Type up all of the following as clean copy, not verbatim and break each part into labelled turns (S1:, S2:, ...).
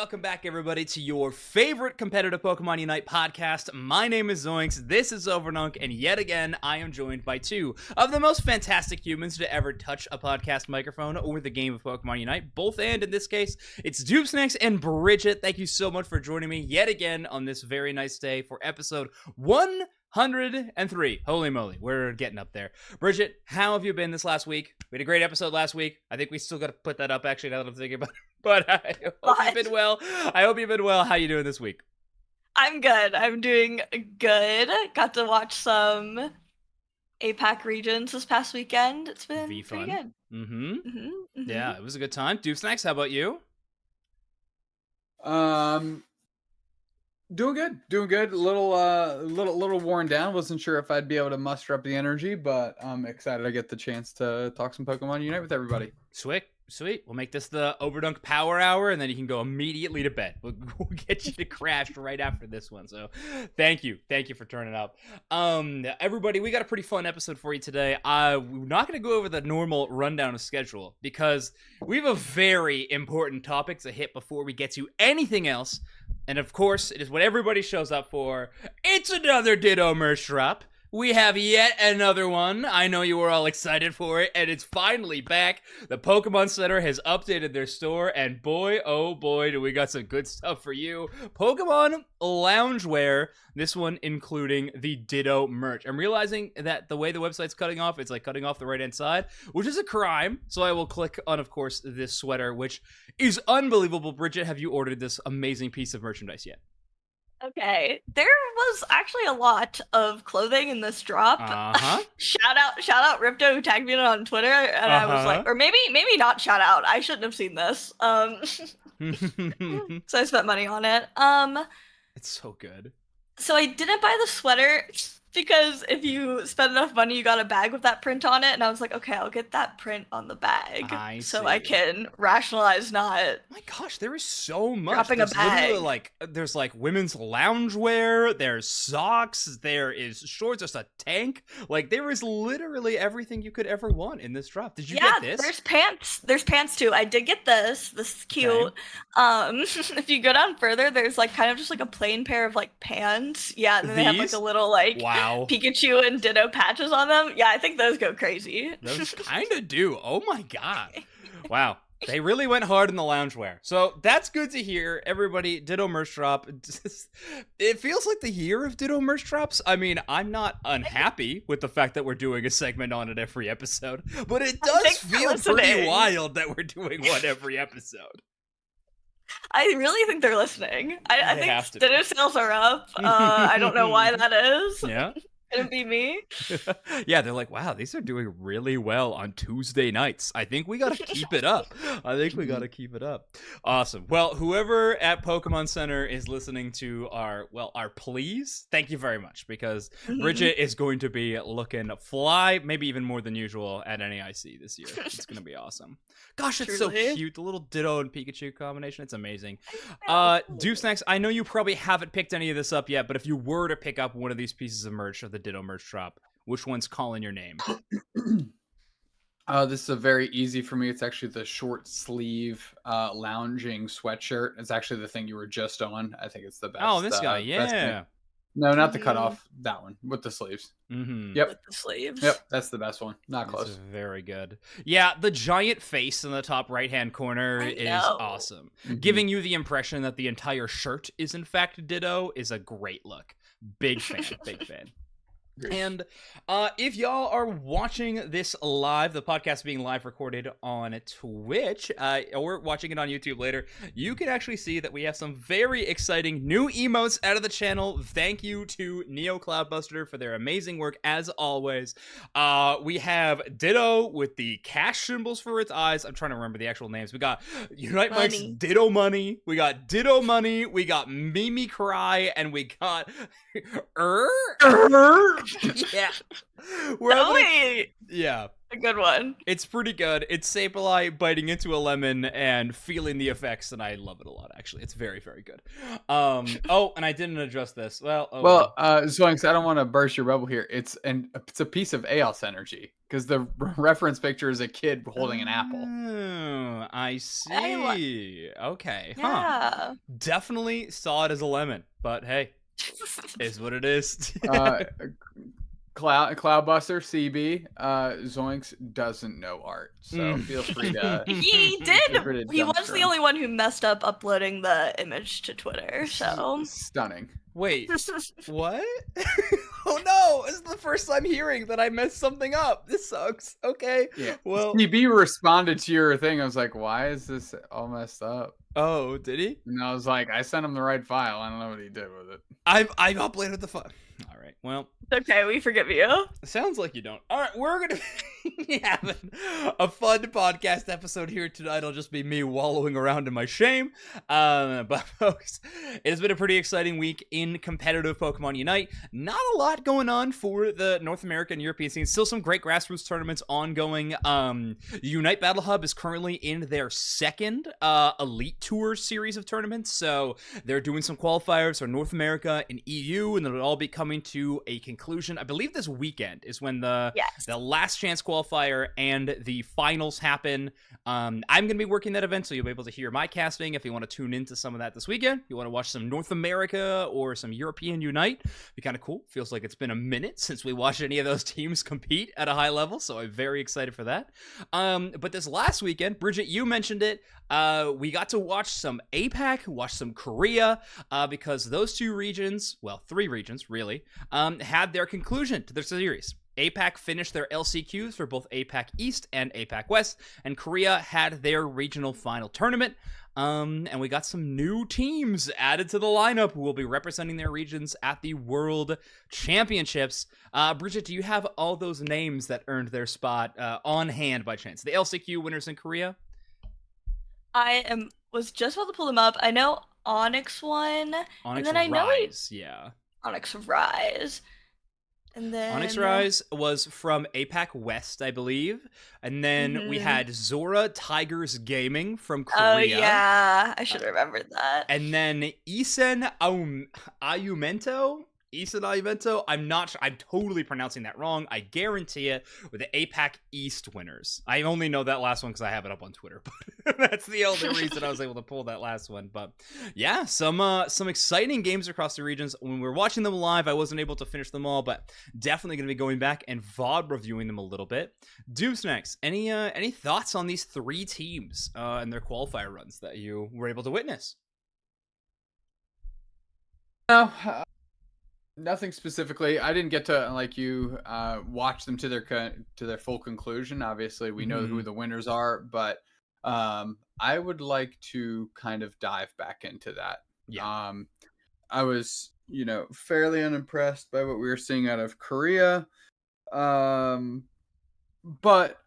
S1: welcome back everybody to your favorite competitive Pokemon Unite podcast. My name is Zoinks, this is Overdunk, and yet again I am joined by two of the most fantastic humans to ever touch a podcast microphone or the game of Pokemon Unite. Both and in this case, it's Doobsnacks and Bridget. Thank you so much for joining me yet again on this very nice day for episode 103. Holy moly, we're getting up there. Bridget, how have you been this last week? We had a great episode last week. I think we still got to put that up actually now that I'm thinking about it. But I hope you've been well. How you doing this week?
S2: I'm good. I'm doing good. Got to watch some APAC regions this past weekend. It's been pretty good.
S1: Yeah, it was a good time. Doobsnacks, how about you?
S3: Doing good. A little worn down. Wasn't sure if I'd be able to muster up the energy, but I'm excited I get the chance to talk some Pokemon Unite with everybody.
S1: Sweet. We'll make this the Overdunk Power Hour, and then you can go immediately to bed. We'll get you to crash right after this one. So, thank you for turning up. Everybody, we got a pretty fun episode for you today. We're not going to go over the normal rundown of schedule because we have a very important topic to hit before we get to anything else. And of course, it is what everybody shows up for. It's another Ditto merch drop. We have yet another one. I know you were all excited for it, and it's finally back. The Pokemon Center has updated their store, and boy, oh boy, do we got some good stuff for you. Pokemon loungewear, this one including the Ditto merch. I'm realizing that the way the website's cutting off, it's like cutting off the right-hand side, which is a crime, so I will click on, of course, this sweater, which is unbelievable. Bridget, have you ordered this amazing piece of merchandise yet?
S2: Okay, there was actually a lot of clothing in this drop. Shout out Ripto who tagged me on Twitter, and I was like, or maybe not shout out. I shouldn't have seen this. So I spent money on it.
S1: It's so good.
S2: So I didn't buy the sweater because if you spend enough money, you got a bag with that print on it, and I was like, okay, I'll get that print on the bag I can rationalize not.
S1: My gosh, there is so much.
S2: Dropping a bag.
S1: There's like women's loungewear, there's socks, there is shorts, there's a tank. Like there is literally everything you could ever want in this drop. Did you get this?
S2: There's pants. There's pants too. I did get this. This is cute. Okay. If you go down further, there's like kind of just like a plain pair of like pants. Yeah, and then they have like a little like Pikachu and Ditto patches on them. Yeah, I think those go crazy.
S1: Those kind of do. Oh my god. Wow. They really went hard in the loungewear. So that's good to hear. Everybody, Ditto merch drop. It feels like the year of Ditto merch drops. I mean, I'm not unhappy with the fact that we're doing a segment on it every episode, but it does feel pretty wild that we're doing one every episode.
S2: I really think they're listening. I think Ditto sales are up. I don't know why that is.
S1: Yeah.
S2: It'd be me.
S1: Yeah, they're like, wow, these are doing really well on Tuesday nights. I think we gotta keep it up. Awesome. Well, whoever at Pokemon Center is listening to our pleas, thank you very much, because Bridget is going to be looking fly, maybe even more than usual at NAIC this year. It's gonna be awesome. Gosh, it's so cute. The little Ditto and Pikachu combination, it's amazing. Doobsnacks, I know you probably haven't picked any of this up yet, but if you were to pick up one of these pieces of merch of the Ditto merch drop, which one's calling your name?
S3: This is very easy for me. It's actually the short sleeve lounging sweatshirt. It's actually the thing you were just on. I think it's the best.
S1: Oh, this guy, yeah.
S3: No, not the cutoff. That one with the sleeves. Yep.
S2: With the sleeves.
S3: Yep, that's the best one. Not close.
S1: This is very good. Yeah, the giant face in the top right-hand corner is awesome. Giving you the impression that the entire shirt is in fact Ditto is a great look. Big fan. Great. And if y'all are watching this live, the podcast being live recorded on Twitch, or watching it on YouTube later, you can actually see that we have some very exciting new emotes out of the channel. Thank you to Neo Cloudbuster for their amazing work, as always. We have Ditto with the cash symbols for its eyes. I'm trying to remember the actual names. We got Unite Mike's Ditto Money. We got Ditto Money. We got Mimi Cry. And we got Yeah. Yeah.
S2: A good one.
S1: It's pretty good. It's Sableye biting into a lemon and feeling the effects, and I love it a lot, actually. It's very, very good. Oh, and I didn't address this.
S3: Zoinks, I don't want to burst your bubble here. It's a piece of AOS energy, because the reference picture is a kid holding an apple.
S1: Oh, I see. Okay.
S2: Yeah.
S1: Huh. Definitely saw it as a lemon, but hey, is what it is.
S3: Cloudbuster CB, Zoinks doesn't know art, so feel free to.
S2: He did. He was the only one who messed up uploading the image to Twitter. So
S3: stunning.
S1: Wait, what? Oh no! This is the first time hearing that I messed something up. This sucks. Okay.
S3: Yeah.
S1: Well,
S3: CB responded to your thing. I was like, "Why is this all messed up?"
S1: Oh, did he?
S3: And I was like, "I sent him the right file. I don't know what he did with it."
S1: I've uploaded the file. All right. Well,
S2: okay, we forgive you.
S1: Sounds like you don't. All right, we're gonna be having a fun podcast episode here tonight. It'll just be me wallowing around in my shame. But folks, it has been a pretty exciting week in competitive Pokemon Unite. Not a lot going on for the North American and European scene. Still some great grassroots tournaments ongoing. Unite Battle Hub is currently in their second Elite Tour series of tournaments. So they're doing some qualifiers for North America and EU, and it'll all be coming to a conclusion. I believe this weekend is when the last chance qualifier and the finals happen. I'm going to be working that event, so you'll be able to hear my casting if you want to tune into some of that this weekend. If you want to watch some North America or some European Unite, be kind of cool. Feels like it's been a minute since we watched any of those teams compete at a high level, so I'm very excited for that. But this last weekend, Bridget, you mentioned it, we got to watch some APAC, watch some Korea, because those two regions, well, three regions really, had their conclusion to their series. APAC finished their LCQs for both APAC East and APAC West, and Korea had their regional final tournament. And we got some new teams added to the lineup who will be representing their regions at the World Championships. Bridget, do you have all those names that earned their spot on hand by chance? The LCQ winners in Korea?
S2: Was just about to pull them up. I know Onyx won.
S1: Onyx
S2: and then
S1: Rise, yeah.
S2: Onyx Rise. And then
S1: Onyx Rise was from APAC West, I believe. And then we had Zora Tigers Gaming from Korea.
S2: Oh, yeah. I should have remembered that.
S1: And then Isen Ayumento. I'm totally pronouncing that wrong. I guarantee it. With the APAC East winners. I only know that last one because I have it up on Twitter. But that's the only reason I was able to pull that last one. But yeah, some exciting games across the regions. When we were watching them live, I wasn't able to finish them all, but definitely going to be going back and VOD reviewing them a little bit. Doomsnacks, any thoughts on these three teams and their qualifier runs that you were able to witness?
S3: No. Nothing specifically. I didn't get to watch them to their full conclusion. Obviously, we know who the winners are, but I would like to kind of dive back into that.
S1: Yeah.
S3: I was, fairly unimpressed by what we were seeing out of Korea. But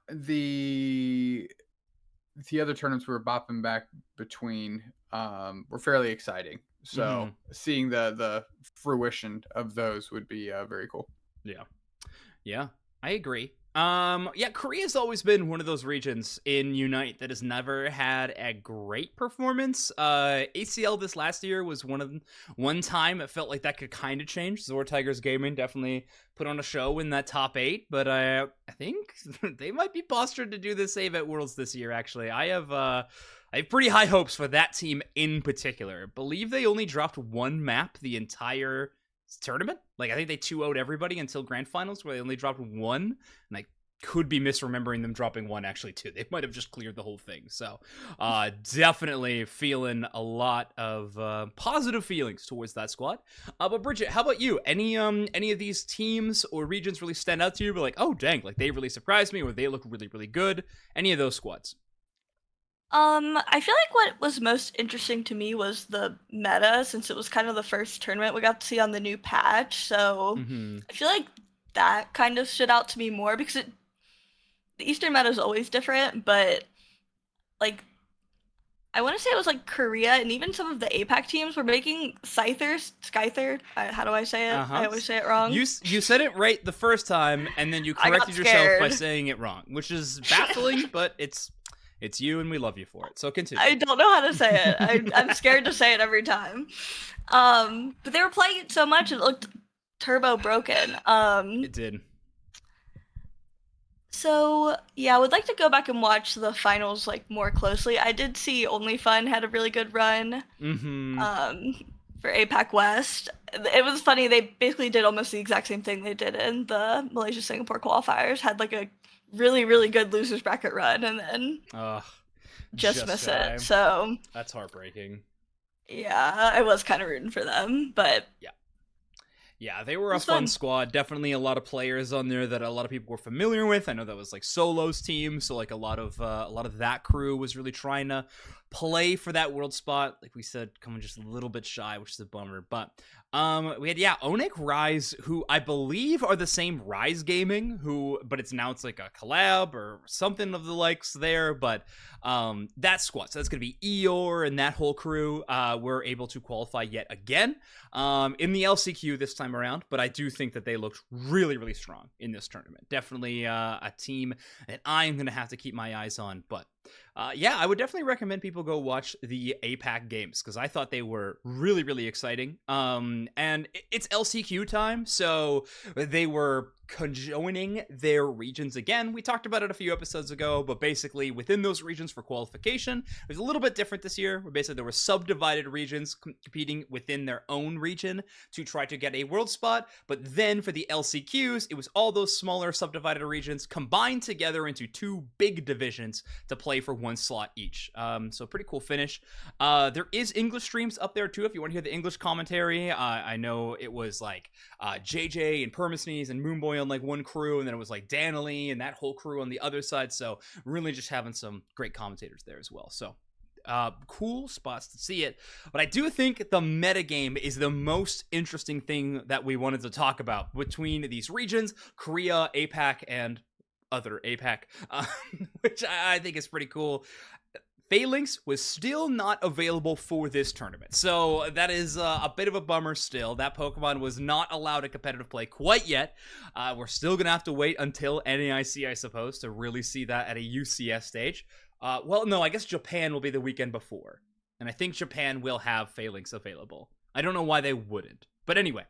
S3: the other tournaments we were bopping back between were fairly exciting. So seeing the fruition of those would be very cool.
S1: Yeah, I agree. Korea's always been one of those regions in Unite that has never had a great performance. ACL this last year was one time it felt like that could kind of change. Zora Tigers Gaming definitely put on a show in that top 8, but I think they might be postured to do the same at Worlds this year, actually. I have pretty high hopes for that team in particular. I believe they only dropped one map the entire tournament. I think they 2-0'd everybody until grand finals, where they only dropped one, and I could be misremembering them dropping one actually too. They might have just cleared the whole thing. So definitely feeling a lot of positive feelings towards that squad. But Bridget, how about you? Any of these teams or regions really stand out to you? But like, oh dang, they really surprised me, or they look really, really good? Any of those squads?
S2: I feel like what was most interesting to me was the meta, since it was kind of the first tournament we got to see on the new patch. So I feel like that kind of stood out to me more, because the Eastern meta is always different, but I want to say it was like Korea, and even some of the APAC teams were making Scyther. How do I say it? I always say it wrong.
S1: You said it right the first time, and then you corrected yourself by saying it wrong, which is baffling, but it's you, and we love you for it. So continue.
S2: I don't know how to say it. I'm scared to say it every time. But they were playing it so much, it looked turbo broken.
S1: It did.
S2: So, yeah, I would like to go back and watch the finals, like, more closely. I did see Only Fun had a really good run for APAC West. It was funny, they basically did almost the exact same thing they did in the Malaysia-Singapore qualifiers. Had, like, a really, really good losers bracket run, and then just miss it. So
S1: that's heartbreaking.
S2: Yeah, I was kind of rooting for them, but...
S1: Yeah, they were a fun squad. Definitely a lot of players on there that a lot of people were familiar with. I know that was like Solo's team, so like a lot of that crew was really trying to play for that world spot. Like we said, coming just a little bit shy, which is a bummer. But we had Onik, Rise, who I believe are the same Rise Gaming, but it's like a collab or something of the likes there. But that squad, so that's gonna be Eeyore and that whole crew. Were able to qualify yet again in the LCQ this time around, but I do think that they looked really, really strong in this tournament. Definitely a team that I'm going to have to keep my eyes on, but I would definitely recommend people go watch the APAC games, because I thought they were really, really exciting. And it's LCQ time, so they were conjoining their regions again. We talked about it a few episodes ago, but basically within those regions for qualification, it was a little bit different this year, where basically there were subdivided regions competing within their own region to try to get a world spot. But then for the LCQs, it was all those smaller subdivided regions combined together into two big divisions to play for one slot each. So pretty cool finish. There is English streams up there too if you want to hear the English commentary. I know it was like JJ and Permasneeze and Moonboy on like one crew, and then it was like Danilee and that whole crew on the other side. So really just having some great commentators there as well. So cool spots to see it. But I do think the metagame is the most interesting thing that we wanted to talk about between these regions, Korea, APAC, and other APAC, which I think is pretty cool. Phalanx was still not available for this tournament, so that is a bit of a bummer still. That Pokemon was not allowed a competitive play quite yet. We're still going to have to wait until NAIC, I suppose, to really see that at a UCS stage. Well, no, I guess Japan will be the weekend before, and I think Japan will have Phalanx available. I don't know why they wouldn't. But anyway,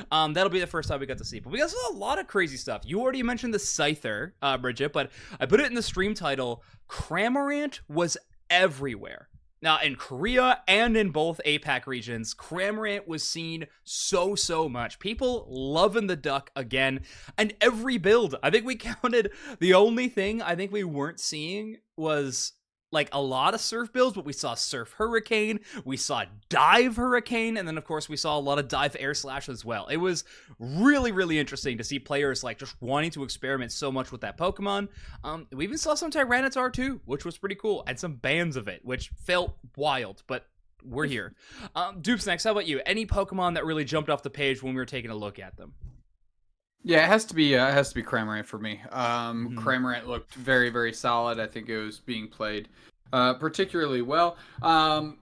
S1: that'll be the first time we got to see. But we got a lot of crazy stuff. You already mentioned the Scyther, Bridget, but I put it in the stream title. Cramorant was everywhere. Now, in Korea and in both APAC regions, Cramorant was seen so much. People loving the duck again. And every build, I think we counted, the only thing I think we weren't seeing was like a lot of surf builds, but we saw Surf Hurricane, we saw Dive Hurricane, and then of course we saw a lot of Dive Air Slash as well. It was really, really interesting to see players like just wanting to experiment so much with that Pokemon. We even saw some Tyranitar too, which was pretty cool, and some bands of it, which felt wild, but we're here. Dupes, next, how about you? Any Pokemon that really jumped off the page when we were taking a look at them?
S3: Yeah, it has to be Cramorant for me. Cramorant looked very, very solid. I think it was being played particularly well. I'm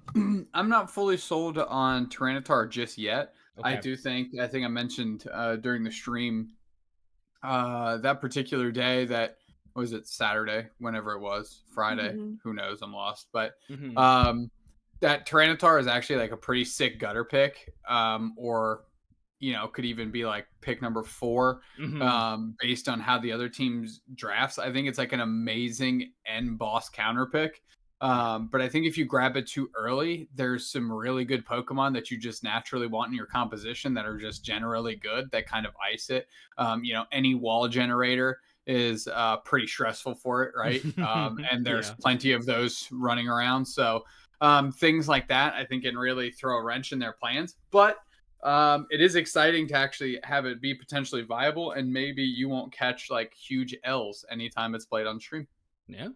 S3: not fully sold on Tyranitar just yet. Okay. I think I mentioned during the stream that particular day, that was it Saturday, whenever it was, Friday, who knows, I'm lost. But that Tyranitar is actually like a pretty sick gutter pick, or could even be like pick number 4 based on how the other teams drafts. I think it's like an amazing end boss counter pick. But I think if you grab it too early, there's some really good Pokemon that you just naturally want in your composition that are just generally good, that kind of ice it. Any wall generator is pretty stressful for it, right? And there's plenty of those running around. So things like that, I think, can really throw a wrench in their plans. But it is exciting to actually have it be potentially viable, and maybe you won't catch like huge L's anytime it's played on stream.
S1: Yeah.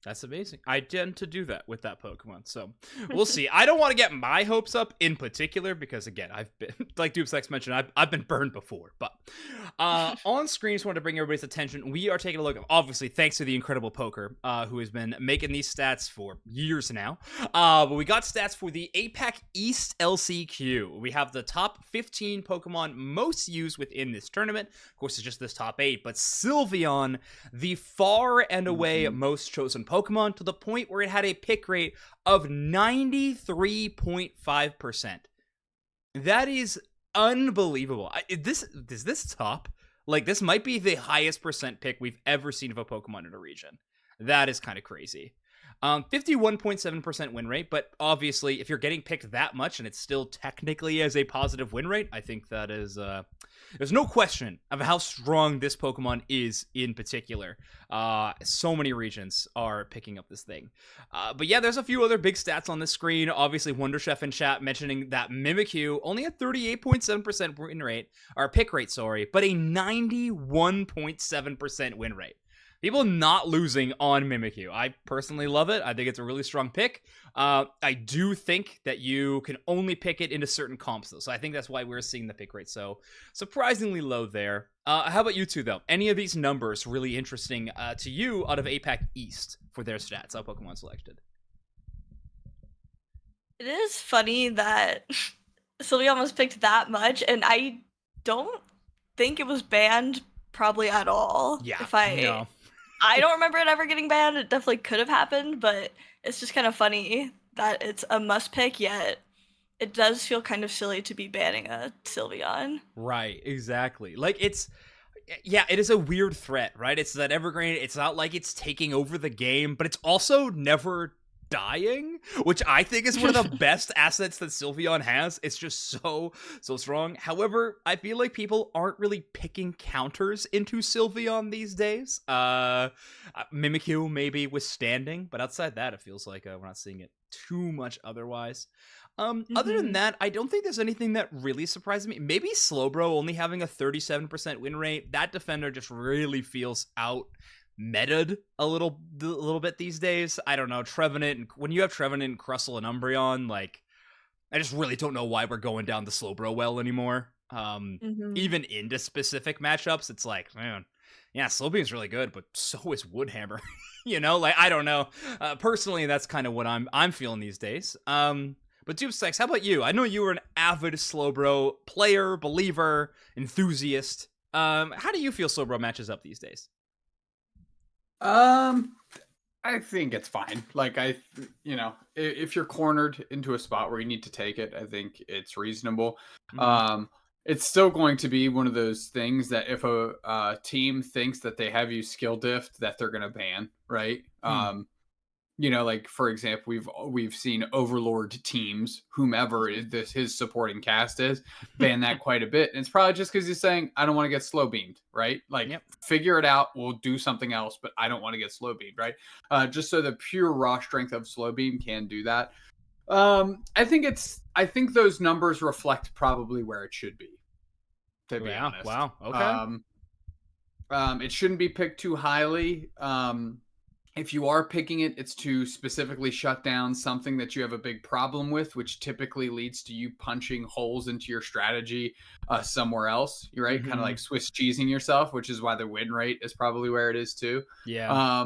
S1: That's amazing. I tend to do that with that Pokemon, so we'll see. I don't want to get my hopes up in particular because, again, I've been, like Doopsex mentioned, I've been burned before. But on screen, just wanted to bring everybody's attention. We are taking a look, obviously, thanks to the incredible Poker, who has been making these stats for years now. But we got stats for the APAC East LCQ. We have the top 15 Pokemon most used within this tournament. Of course, it's just this top 8, but Sylveon, the far and away most chosen Pokemon, to the point where it had a pick rate of 93.5%. That is unbelievable. Is this top? Like, this might be the highest percent pick we've ever seen of a Pokemon in a region. That is kind of crazy. 51.7% win rate, but obviously, if you're getting picked that much and it's still technically as a positive win rate, I think that is, there's no question of how strong this Pokemon is in particular. So many regions are picking up this thing. But yeah, there's a few other big stats on the screen. Obviously, Wonderchef in chat mentioning that Mimikyu only had 38.7% win rate, or pick rate, sorry, but a 91.7% win rate. People not losing on Mimikyu. I personally love it. I think it's a really strong pick. I do think that you can only pick it into certain comps, though. So I think that's why we're seeing the pick rate so surprisingly low there. How about you two, though? Any of these numbers really interesting to you out of APAC East for their stats? How Pokemon selected?
S2: It is funny that Sylveon was picked that much, and I don't think it was banned probably at all.
S1: Yeah,
S2: no. I don't remember it ever getting banned. It definitely could have happened, but it's just kind of funny that it's a must pick, yet it does feel kind of silly to be banning a Sylveon.
S1: Right, exactly. Like, it is a weird threat, right? It's that evergreen. It's not like it's taking over the game, but it's also never dying, which I think is one of the best assets that Sylveon has. It's just so strong. However, I feel like people aren't really picking counters into Sylveon these days. Mimikyu maybe withstanding, but outside that, it feels like we're not seeing it too much otherwise. Other than that, I don't think there's anything that really surprises me. Maybe Slowbro only having a 37% win rate. That defender just really feels out meta'd a little bit these days. I don't know. Trevenant, and when you have Trevenant, Crustle, and Umbreon, like, I just really don't know why we're going down the Slowbro well anymore. Even into specific matchups, it's like, man, yeah, Slowbeam's really good, but so is Woodhammer. You know, like, I don't know. Personally, that's kind of what I'm feeling these days. But Doopsex, how about you? I know you were an avid Slowbro player, believer, enthusiast. How do you feel Slowbro matches up these days?
S3: I think it's fine. Like, if you're cornered into a spot where you need to take it, I think it's reasonable. It's still going to be one of those things that if a team thinks that they have you skill diffed, that they're going to ban, right? Like, for example, we've seen Overlord teams, whomever his supporting cast is, ban that quite a bit. And it's probably just because he's saying, I don't want to get slow beamed, right? Like, Figure it out. We'll do something else, but I don't want to get slow beamed, right? Just so the pure raw strength of slow beam can do that. I think those numbers reflect probably where it should be, to be honest.
S1: Wow. Okay.
S3: It shouldn't be picked too highly. If you are picking it, it's to specifically shut down something that you have a big problem with, which typically leads to you punching holes into your strategy somewhere else, right? Kind of like Swiss cheesing yourself, which is why the win rate is probably where it is too.
S1: Yeah.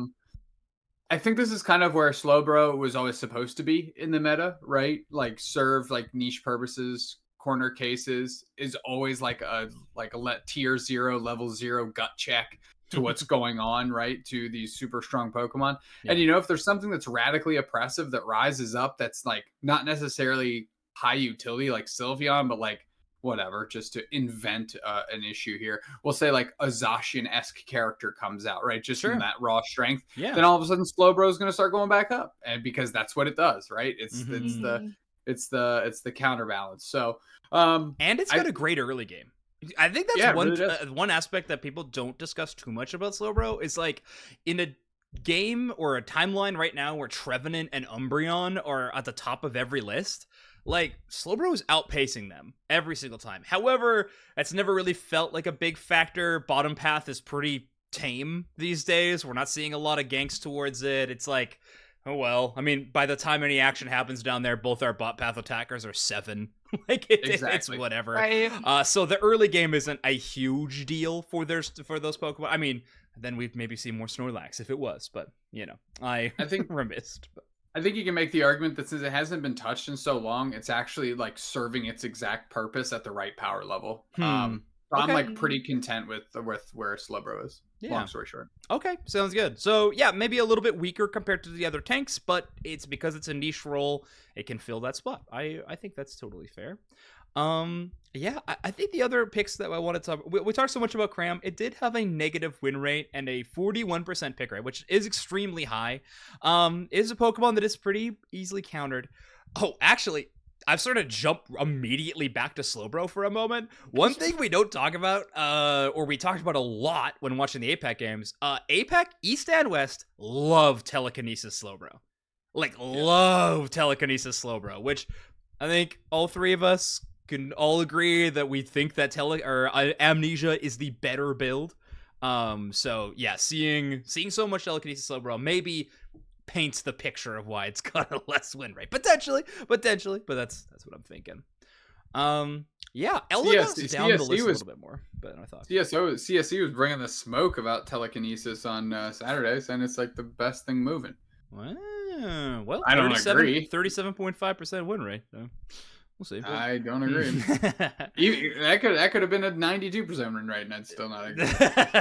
S3: I think this is kind of where Slowbro was always supposed to be in the meta, right? Like, serve like niche purposes, corner cases is always like a tier 0, level 0 gut check to what's going on, right? To these super strong Pokemon. Yeah. And if there's something that's radically oppressive that rises up, that's like not necessarily high utility like Sylveon, but like whatever, just to invent an issue here. We'll say like a Zacian-esque character comes out, right? Just from that raw strength. Yeah. Then all of a sudden Slowbro is going to start going back up, and because that's what it does, right? It's the counterbalance. So
S1: and it's got a great early game. I think that's one aspect that people don't discuss too much about Slowbro is, like, in a game or a timeline right now where Trevenant and Umbreon are at the top of every list, like, Slowbro is outpacing them every single time. However, that's never really felt like a big factor. Bottom path is pretty tame these days. We're not seeing a lot of ganks towards it. It's like, oh well. I mean, by the time any action happens down there, both our bot path attackers are 7. Like it's whatever.
S2: Right.
S1: So the early game isn't a huge deal for those Pokemon. I mean, then we'd maybe see more Snorlax if it was, but I think remissed. But.
S3: I think you can make the argument that since it hasn't been touched in so long, it's actually like serving its exact purpose at the right power level. So I'm like pretty content with where Slowbro is. Yeah. Long story short.
S1: Okay, sounds good. So yeah, maybe a little bit weaker compared to the other tanks, but it's because it's a niche role, it can fill that spot. I think that's totally fair. Yeah, I think the other picks that I wanted to we talked so much about Cram. It did have a negative win rate and a 41% pick rate, which is extremely high. It is a Pokemon that is pretty easily countered. Oh, actually, I've sort of jumped immediately back to Slowbro for a moment. One thing we don't talk about, or we talked about a lot when watching the APAC games, APAC, East and West, love Telekinesis Slowbro. Love Telekinesis Slowbro, which I think all three of us can all agree that we think that Amnesia is the better build. So yeah, seeing so much Telekinesis Slowbro maybe paints the picture of why it's got a less win rate. Potentially, but that's what I'm thinking. Yeah, Elga's down the list a little bit more, but I thought.
S3: CSE was bringing the smoke about Telekinesis on Saturdays, and it's like the best thing moving.
S1: Wow. Well,
S3: I don't agree.
S1: 37.5% win rate. So. We'll see.
S3: I don't agree. that could have been a 92% win rate, and I'd still not agree.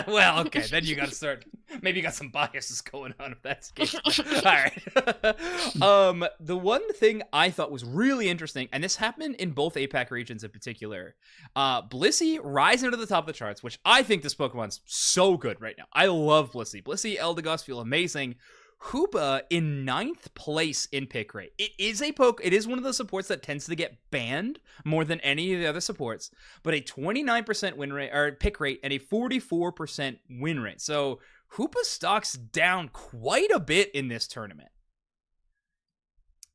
S1: Well, okay, then you got to start. Maybe you got some biases going on if that's the case. All right. The one thing I thought was really interesting, and this happened in both APAC regions in particular, Blissey rising to the top of the charts, which I think this Pokemon's so good right now. I love Blissey. Blissey, Eldegoss feel amazing. Hoopa in 9th place in pick rate. It is one of those supports that tends to get banned more than any of the other supports, but a 29% win rate or pick rate and a 44% win rate. So Hoopa stock's down quite a bit in this tournament.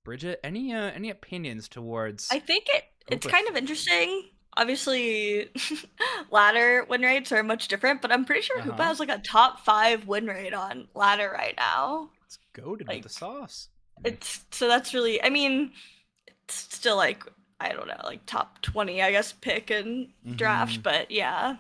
S1: Bridget, any opinions towards?
S2: I think it's kind of interesting. Obviously, ladder win rates are much different, but I'm pretty sure Hoopa has like a top 5 win rate on ladder right now.
S1: It's goated with the sauce.
S2: So that's really, I mean, it's still like, I don't know, like top 20, I guess, pick and draft, but yeah,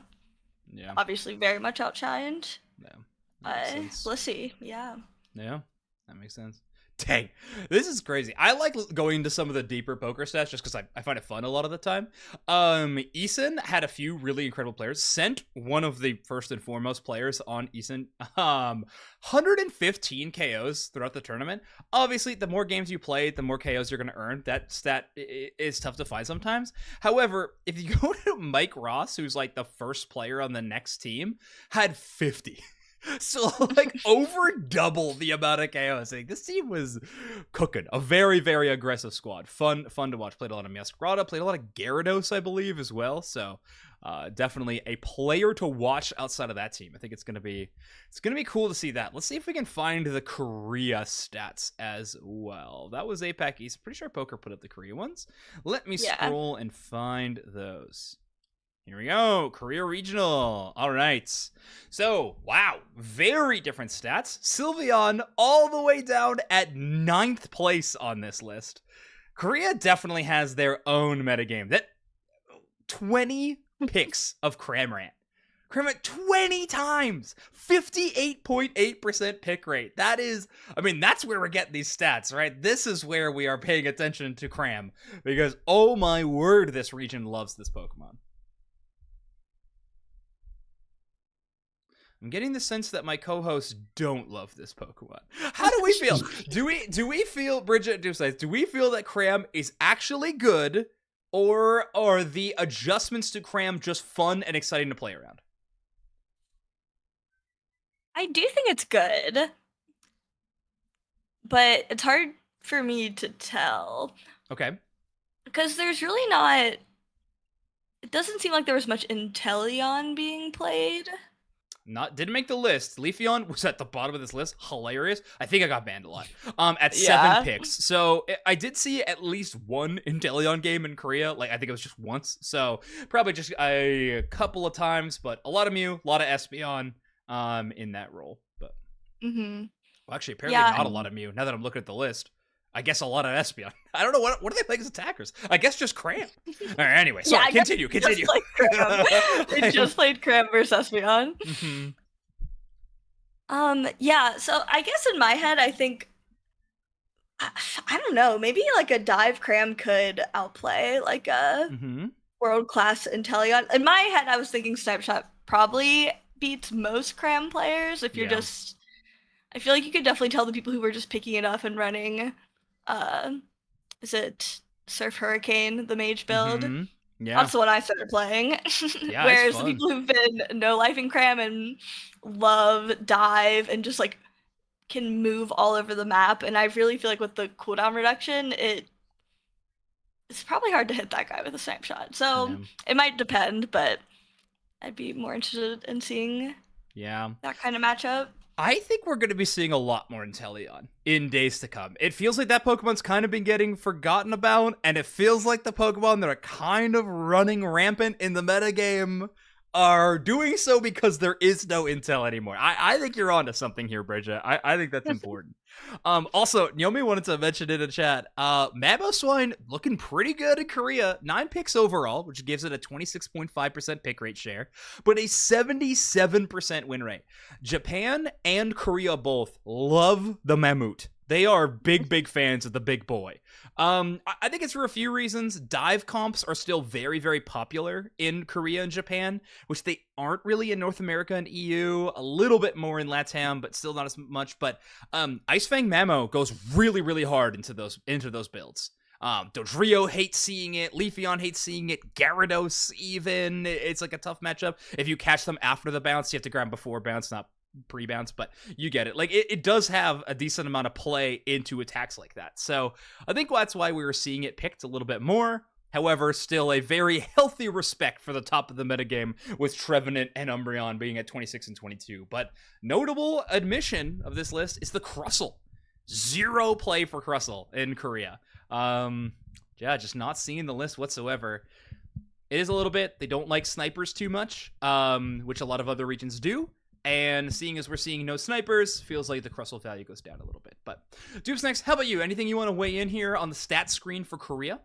S2: obviously very much outshined.
S1: Yeah,
S2: Blissey, yeah,
S1: that makes sense. Dang, this is crazy. I like going to some of the deeper poker stats just because I find it fun a lot of the time. Eason had a few really incredible players. Sent one of the first and foremost players on Eason. 115 KOs throughout the tournament. Obviously, the more games you play, the more KOs you're going to earn. That stat is tough to find sometimes. However, if you go to Mike Ross, who's like the first player on the next team, had 50. So, like, over double the amount of KOs. Like, this team was cooking. A very, very aggressive squad. Fun to watch. Played a lot of Masquerada. Played a lot of Gyarados, I believe, as well. So, definitely a player to watch outside of that team. I think it's gonna be cool to see that. Let's see if we can find the Korea stats as well. That was APAC East. Pretty sure Poker put up the Korea ones. Let me scroll and find those. Here we go, Korea Regional. All right. So, wow, very different stats. Sylveon all the way down at 9th place on this list. Korea definitely has their own metagame. That 20 picks of Cramorant. Cramorant 20 times. 58.8% pick rate. That is, I mean, that's where we're getting these stats, right? This is where we are paying attention to Cram. Because, oh my word, this region loves this Pokemon. I'm getting the sense that my co-hosts don't love this Pokemon. How do we feel? do we feel, Bridget, do we feel that Cram is actually good, or are the adjustments to Cram just fun and exciting to play around?
S2: I do think it's good, but it's hard for me to tell.
S1: Okay.
S2: Because there's really not... It doesn't seem like there was much Inteleon being played.
S1: Didn't make the list. Leafeon was at the bottom of this list. Hilarious. I think I got banned a lot. At 7 picks. So I did see at least one Inteleon game in Korea. Like, I think it was just once. So probably just a couple of times, but a lot of Mew, a lot of Espeon. in that role. But
S2: well,
S1: actually, apparently not a lot of Mew. Now that I'm looking at the list, I guess a lot of Espeon. I don't know what are they playing as attackers. I guess just Cram. All right, anyway, sorry. Continue.
S2: Just like Cram. They just played Cram versus Espeon. Yeah. So I guess in my head, I think. I don't know. Maybe like a dive Cram could outplay like a world-class Inteleon. In my head, I was thinking Snipe Shot probably beats most Cram players. If you're just, I feel like you could definitely tell the people who were just picking it up and running. Is it Surf Hurricane, the mage build?
S1: Yeah,
S2: that's the one I started playing. Whereas the people who've been no life in Cram and love dive and just like can move all over the map, and I really feel like with the cooldown reduction, it's probably hard to hit that guy with a Snipe Shot. So it might depend, but I'd be more interested in seeing that kind of matchup.
S1: I think we're going to be seeing a lot more Inteleon in days to come. It feels like that Pokemon's kind of been getting forgotten about, and it feels like the Pokemon that are kind of running rampant in the metagame are doing so because there is no intel anymore. I think you're onto something here, Bridget. I think that's important. Also, Naomi wanted to mention in the chat, Mamoswine looking pretty good in Korea. 9 picks overall, which gives it a 26.5% pick rate share, but a 77% win rate. Japan and Korea both love the Mammut. They are big fans of the big boy. I think it's for a few reasons. Dive comps are still very, very popular in Korea and Japan, which they aren't really in North America and EU. A little bit more in LATAM, but still not as much. But Ice Fang Mamo goes really, really hard into those builds. Dodrio hates seeing it. Leafeon hates seeing it. Gyarados even. It's like a tough matchup. If you catch them after the bounce, you have to grab them before bounce, not pre-bounce, but you get it. Like it does have a decent amount of play into attacks like that. So I think that's why we were seeing it picked a little bit more. However, still a very healthy respect for the top of the metagame with Trevenant and Umbreon being at 26 and 22. But notable admission of this list is the Crustle. 0 play for Crustle in Korea. Just not seeing the list whatsoever. It is a little bit, they don't like snipers too much, which a lot of other regions do. And seeing as we're seeing no snipers, feels like the Crustle value goes down a little bit. But Dupesnacks, how about you? Anything you want to weigh in here on the stat screen for Korea?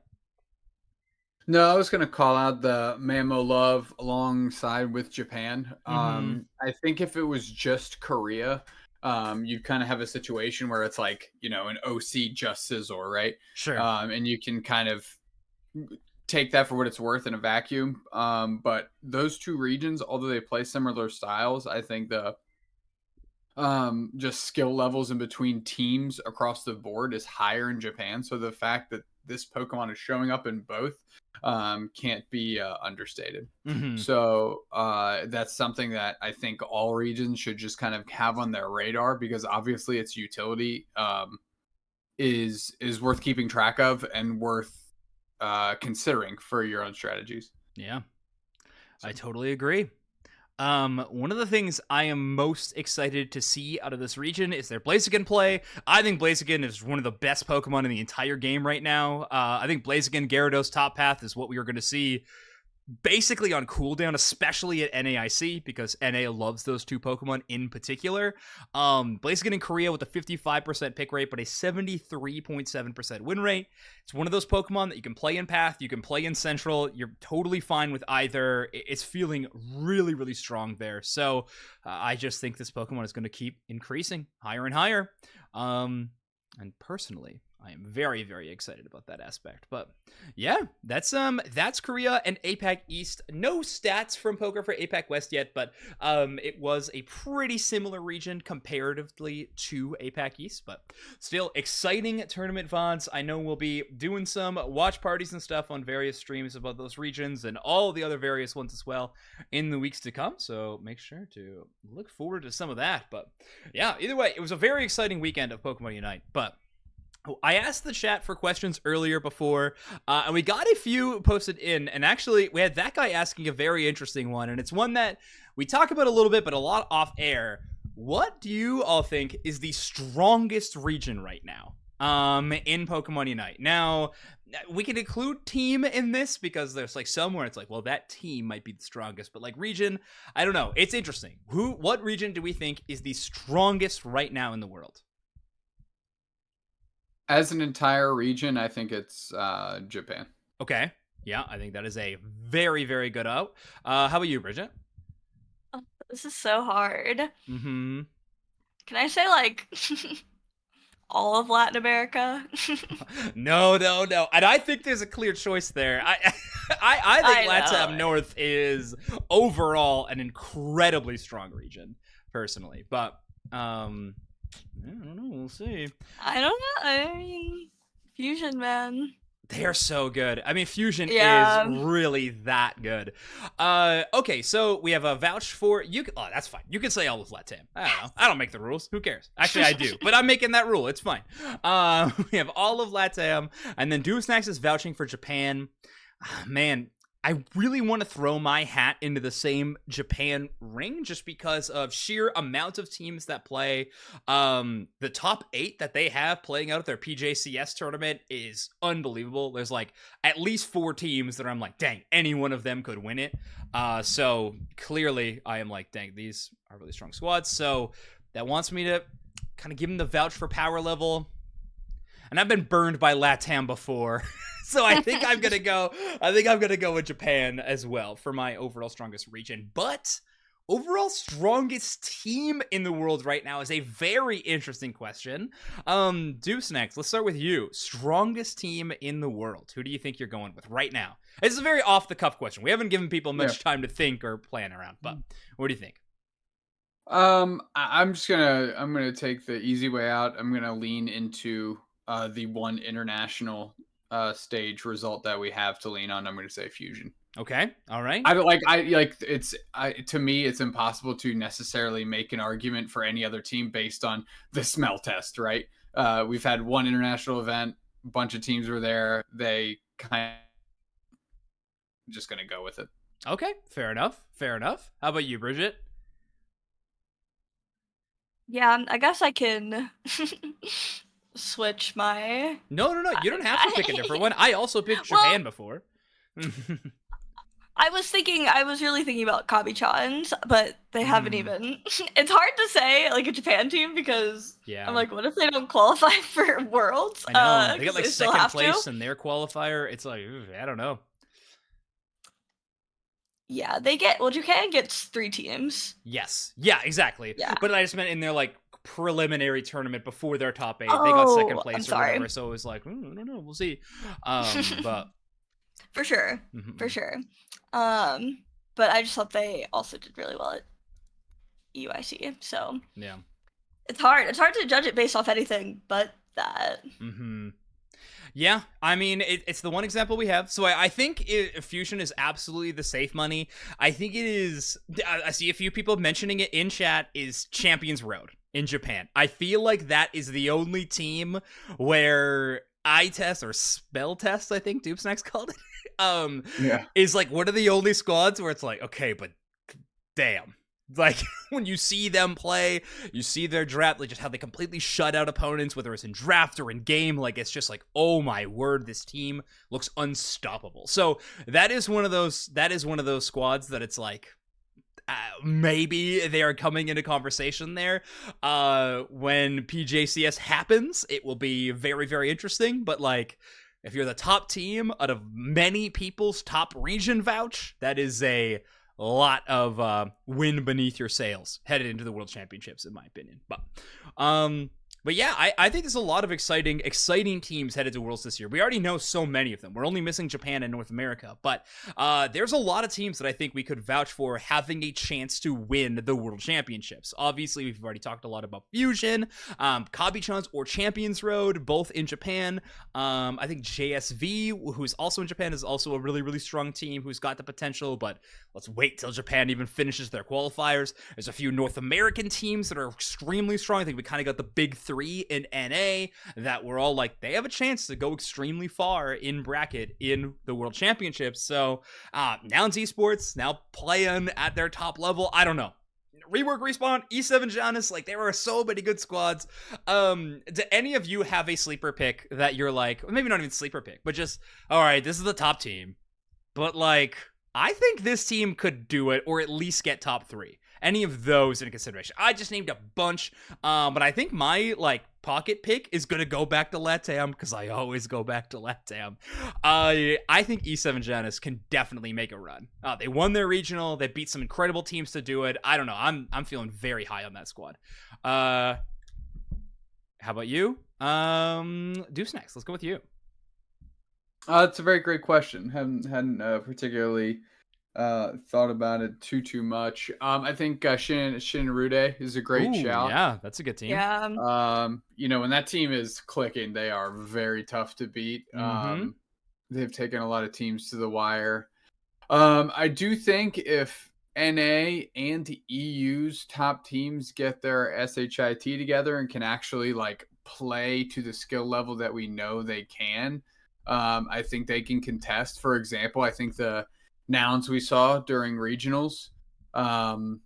S3: No, I was going to call out the Mamo love alongside with Japan. I think if it was just Korea, you'd kind of have a situation where it's like, an OC just Scizor, right?
S1: Sure.
S3: And you can kind of take that for what it's worth in a vacuum. But those two regions, although they play similar styles, I think the just skill levels in between teams across the board is higher in Japan. So the fact that this Pokemon is showing up in both can't be understated. So that's something that I think all regions should just kind of have on their radar, because obviously its utility is worth keeping track of and worth considering for your own strategies.
S1: Yeah, I totally agree. One of the things I am most excited to see out of this region is their Blaziken play. I think Blaziken is one of the best Pokemon in the entire game right now. I think Blaziken Gyarados top path is what we are going to see basically on cooldown, especially at NAIC, because NA loves those two Pokemon in particular. Blaziken in Korea with a 55% pick rate, but a 73.7% win rate. It's one of those Pokemon that you can play in Path, you can play in Central, you're totally fine with either. It's feeling really, really strong there. So I just think this Pokemon is going to keep increasing higher and higher. And personally, I am very, very excited about that aspect. But yeah, that's Korea and APAC East. No stats from Poker for APAC West yet, but it was a pretty similar region comparatively to APAC East. But still, exciting tournament VODs. I know we'll be doing some watch parties and stuff on various streams about those regions and all the other various ones as well in the weeks to come. So make sure to look forward to some of that. But yeah, either way, it was a very exciting weekend of Pokemon Unite. But I asked the chat for questions earlier before, and we got a few posted in, and actually we had that guy asking a very interesting one, and it's one that we talk about a little bit, but a lot off air. What do you all think is the strongest region right now in Pokemon Unite? Now, we can include team in this because there's like somewhere it's like, well, that team might be the strongest, but like region, I don't know. It's interesting. What region do we think is the strongest right now in the world?
S3: As an entire region, I think it's Japan.
S1: Okay. Yeah, I think that is a very, very good out. How about you, Bridget?
S2: Oh, this is so hard.
S1: Mm-hmm.
S2: Can I say like all of Latin America?
S1: No. And I think there's a clear choice there. I think LATAM North is overall an incredibly strong region, personally. But I don't know. We'll see.
S2: I don't know. I mean, Fusion, man.
S1: They're so good. I mean, Fusion is really that good. Okay, so we have a vouch for you. Oh, that's fine. You can say all of LATAM. I don't know. I don't make the rules. Who cares? Actually, I do, but I'm making that rule. It's fine. We have all of LATAM, and then Snacks is vouching for Japan. Man, I really want to throw my hat into the same Japan ring just because of sheer amount of teams that play. The top 8 that they have playing out at their PJCS tournament is unbelievable. There's like at least 4 teams that I'm like, dang, any one of them could win it. So clearly I am like, dang, these are really strong squads. So that wants me to kind of give them the vouch for power level. And I've been burned by LATAM before. So I think I'm going to go with Japan as well for my overall strongest region. But overall strongest team in the world right now is a very interesting question. Snacks, let's start with you. Strongest team in the world. Who do you think you're going with right now? It's a very off the cuff question. We haven't given people much time to think or plan around, but what do you think?
S3: I'm gonna take the easy way out. I'm gonna lean into the one international stage result that we have to lean on. I'm going to say Fusion.
S1: Okay. All right.
S3: To me, it's impossible to necessarily make an argument for any other team based on the smell test, right? We've had one international event, a bunch of teams were there. They kind of just going to go with it.
S1: Okay. Fair enough. How about you, Bridget?
S2: Yeah, I guess I can switch my...
S1: No. You don't have to pick a different one. I also picked Japan before.
S2: I was really thinking about Kabi-chans, but they haven't even... It's hard to say, like, a Japan team, because I'm like, what if they don't qualify for Worlds?
S1: I know. They got, like, second place in their qualifier. It's like, I don't know.
S2: Yeah, Japan gets 3 teams.
S1: Yes. Yeah, exactly.
S2: Yeah.
S1: But I just meant in their, like, preliminary tournament before their top 8. They got second place or whatever, so it was like, I don't know, we'll see. But
S2: for sure. But I just thought they also did really well at UIC. So
S1: yeah,
S2: it's hard to judge it based off anything but that.
S1: Yeah, I mean, it's the one example we have. So I think Fusion is absolutely the safe money. I think it is. I see a few people mentioning it in chat. Is Champions Road in Japan. I feel like that is the only team where eye test or spell test, I think Snacks called it, is like one of the only squads where it's like, okay, but damn. Like, when you see them play, you see their draft, like just how they completely shut out opponents, whether it's in draft or in game, like it's just like, oh my word, this team looks unstoppable. So that is one of those squads that it's like, maybe they are coming into conversation there. When PJCS happens, it will be very, very interesting. But like, if you're the top team out of many people's top region vouch, that is a lot of wind beneath your sails headed into the World Championships, in my opinion. But yeah, I think there's a lot of exciting teams headed to Worlds this year. We already know so many of them. We're only missing Japan and North America, but there's a lot of teams that I think we could vouch for having a chance to win the World Championships. Obviously, we've already talked a lot about Fusion, Kabi-chan's or Champions Road, both in Japan. I think JSV, who's also in Japan, is also a really, really strong team who's got the potential, but let's wait till Japan even finishes their qualifiers. There's a few North American teams that are extremely strong. I think we kind of got the big 3 in NA that we're all like, they have a chance to go extremely far in bracket in the World Championships. So now it's esports, now playing at their top level. I don't know. Rework, Respawn, E7 Janus, like there are so many good squads. Do any of you have a sleeper pick that you're like, maybe not even sleeper pick, but just, all right, this is the top team, but like, I think this team could do it, or at least get top 3. Any of those in consideration. I just named a bunch, but I think my like pocket pick is gonna go back to Latam because I always go back to Latam. I think E7 Janus can definitely make a run. They won their regional. They beat some incredible teams to do it. I don't know. I'm feeling very high on that squad. How about you? Deuce next. Let's go with you.
S3: It's a very great question. Hadn't particularly thought about it too much. I think Shin Rude is a great shout.
S1: Yeah, that's a good team.
S2: Yeah.
S3: You know, when that team is clicking, they are very tough to beat. They've taken a lot of teams to the wire. I do think if NA and EU's top teams get their SHIT together and can actually like play to the skill level that we know they can, I think they can contest. For example, I think the Nouns we saw during regionals, during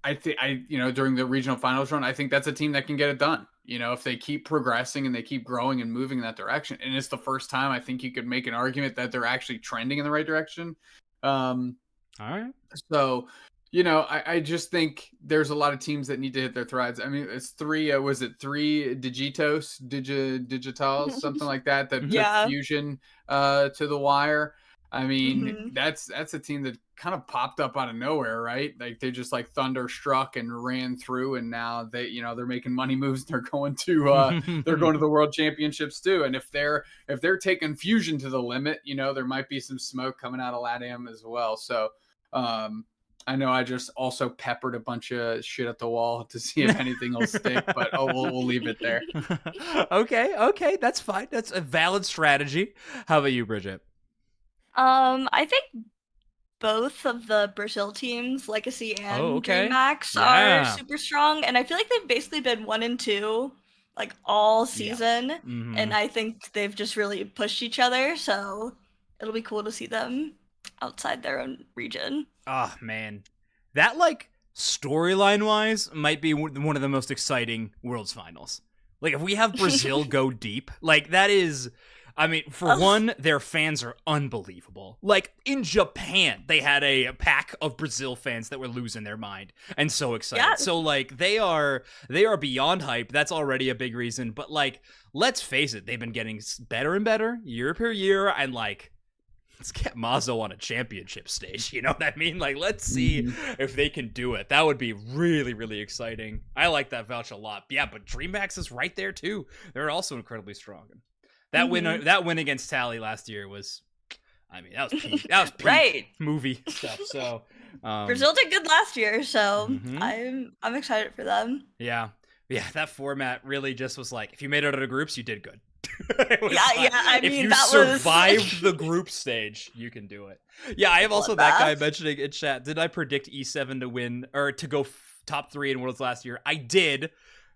S3: the regional finals run, I think that's a team that can get it done. You know, if they keep progressing and they keep growing and moving in that direction. And it's the first time I think you could make an argument that they're actually trending in the right direction.
S1: All right.
S3: So, you know, I just think there's a lot of teams that need to hit their threads. I mean, it's 3, was it 3 Digitals, something like that took Fusion to the wire. I mean, that's a team that kind of popped up out of nowhere, right? Like they just like thunderstruck and ran through, and now they're making money moves. They're going to the World Championships too. And if they're taking Fusion to the limit, you know, there might be some smoke coming out of LATAM as well. So I know I just also peppered a bunch of shit at the wall to see if anything will stick, but we'll leave it there.
S1: Okay, that's fine. That's a valid strategy. How about you, Bridget?
S2: I think both of the Brazil teams, Legacy and DreamHack, are super strong, and I feel like they've basically been 1 and 2 like all season, and I think they've just really pushed each other. So it'll be cool to see them outside their own region.
S1: Oh man, that like storyline wise might be one of the most exciting Worlds finals. Like if we have Brazil go deep, like that is. I mean, for one, their fans are unbelievable. Like, in Japan, they had a pack of Brazil fans that were losing their mind and so excited. Yeah. So, like, they are beyond hype. That's already a big reason. But, like, let's face it, they've been getting better and better year per year. And, like, let's get Mazo on a championship stage. You know what I mean? Like, let's see if they can do it. That would be really, really exciting. I like that vouch a lot. Yeah, but DreamHack is right there, too. They're also incredibly strong. That win against Tally last year was, I mean, that was peak
S2: right.
S1: movie stuff. So
S2: Brazil did good last year, so I'm excited for them.
S1: Yeah, that format really just was like, if you made it out of groups, you did good.
S2: I mean,
S1: if you
S2: that
S1: survived the group stage, you can do it. Yeah, I have also that guy mentioning in chat. Did I predict E7 to win or to go top 3 in Worlds last year? I did.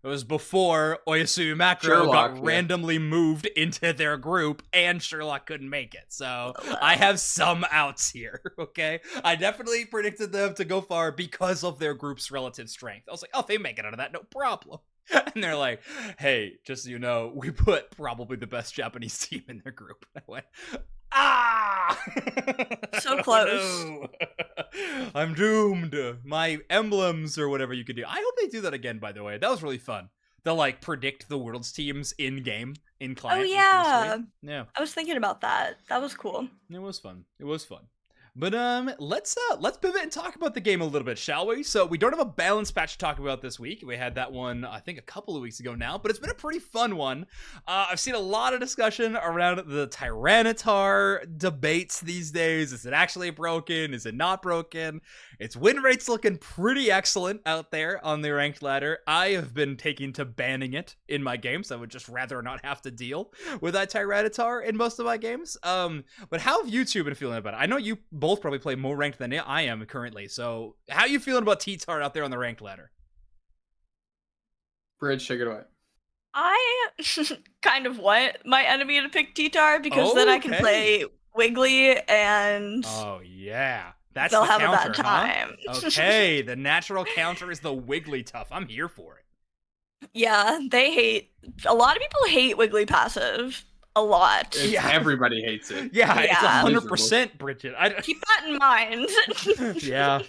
S1: It was before Oyasumi Macro got randomly moved into their group, and Sherlock couldn't make it. So I have some outs here, okay? I definitely predicted them to go far because of their group's relative strength. I was like, oh, they make it out of that, no problem. And they're like, hey, just so you know, we put probably the best Japanese team in their group. I went,
S2: so close.
S1: No. I'm doomed. My emblems or whatever you could do. I hope they do that again, by the way. That was really fun. They'll like predict the world's teams in game, in client.
S2: Oh yeah. I was thinking about that. That was cool.
S1: It was fun. But let's pivot and talk about the game a little bit, shall we? So we don't have a balance patch to talk about this week. We had that one, I think, a couple of weeks ago now, but it's been a pretty fun one. I've seen a lot of discussion around the Tyranitar debates these days. Is it actually broken? Is it not broken? Its win rate's looking pretty excellent out there on the ranked ladder. I have been taking to banning it in my games. I would just rather not have to deal with that Tyranitar in most of my games. But how have you two been feeling about it? I know you both probably play more ranked than I am currently. So how are you feeling about T-Tar out there on the ranked ladder?
S3: Bridge, take it away.
S2: I kind of want my enemy to pick T-Tar because then I can play Wiggly and...
S1: Oh, yeah.
S2: they'll have counter, a bad time.
S1: Huh? Okay, the natural counter is the Wigglytuff. I'm here for it.
S2: Yeah, a lot of people hate Wiggly passive. A lot.
S3: Everybody hates it.
S1: Yeah, it's 100%, Bridget.
S2: Keep that in mind.
S1: Yeah.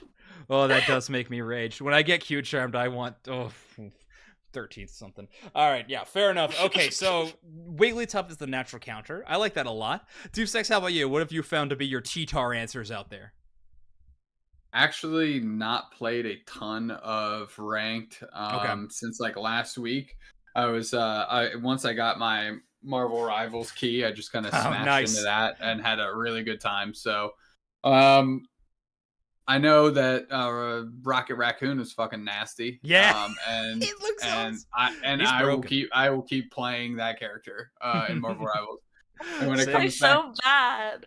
S1: Oh, that does make me rage. When I get Q-Charmed, I want 13th something. All right, yeah, fair enough. Okay, so Wigglytuff is the natural counter. I like that a lot. Deucex, how about you? What have you found to be your T-Tar answers out there?
S3: Actually, not played a ton of ranked since like last week. I was once I got my Marvel Rivals key, I just kind of smashed into that and had a really good time. So, I know that Rocket Raccoon is fucking nasty.
S1: Yeah,
S3: and
S1: it looks awesome.
S3: I will keep playing that character in Marvel Rivals.
S2: And when it comes so bad.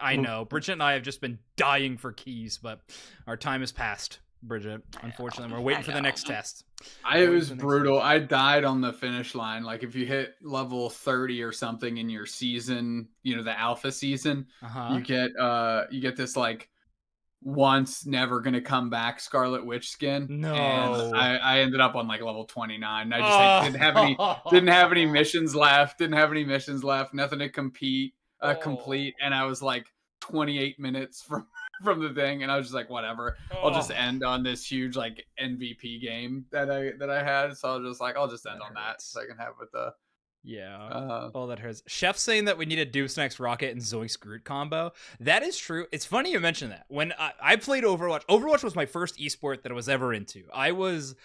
S1: I know. Bridget and I have just been dying for keys, but our time has passed, Bridget. Unfortunately, we're waiting for the next test.
S3: It was brutal. I died on the finish line. Like if you hit level 30 or something in your season, the alpha season, you get this like once never gonna come back Scarlet Witch skin.
S1: No,
S3: and I ended up on like level 29. I just didn't have any missions left. Nothing to complete. And I was like 28 minutes from the thing, and I was just like, whatever. I'll just end on this huge like MVP game that I had. So I'll just end on that so I can have with the.
S1: Yeah. That hurts. Chef's saying that we need a Deucex Rocket and Zoinks Groot combo. That is true. It's funny you mention that. When I played Overwatch was my first esport that I was ever into. I was